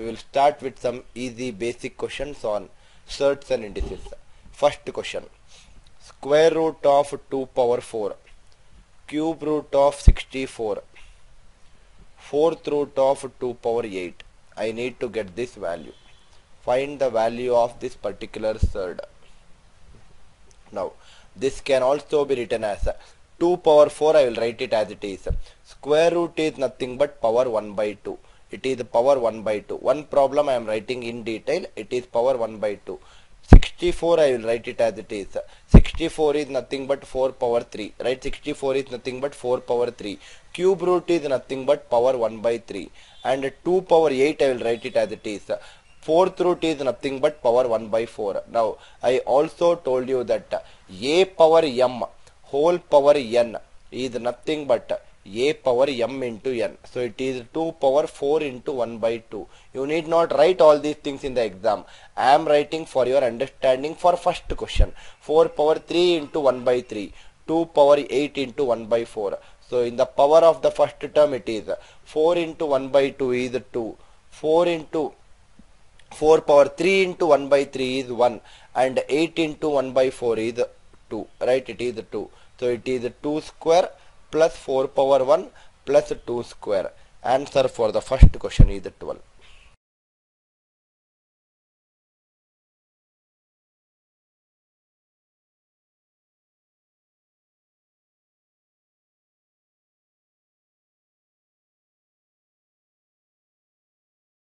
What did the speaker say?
we will start with some easy basic questions on surds and indices. First question, square root of 2 power 4, cube root of 64, fourth root of 2 power 8. I need to get this value. Find the value of this particular surd. Now this can also be written as 2 power 4. I will write it as it is. Square root is nothing but power 1 by 2. It is power 1 by 2. One problem I am writing in detail. It is power 1 by 2. 64 I will write it as it is. 64 is nothing but 4 power 3. Right? 64 is nothing but 4 power 3. Cube root is nothing but power 1 by 3. And 2 power 8 I will write it as it is. Fourth root is nothing but power 1 by 4. Now I also told you that a power m whole power n is nothing but a power m into n. So it is 2 power 4 into 1 by 2. You need not write all these things in the exam. I am writing for your understanding for first question. 4 power 3 into 1 by 3. 2 power 8 into 1 by 4. So in the power of the first term it is 4 into 1 by 2 is 2. 4 power 3 into 1 by 3 is 1. And 8 into 1 by 4 is 2. Right? It is 2. So it is 2 square plus 4 power 1 plus 2 square. Answer for the first question is 12.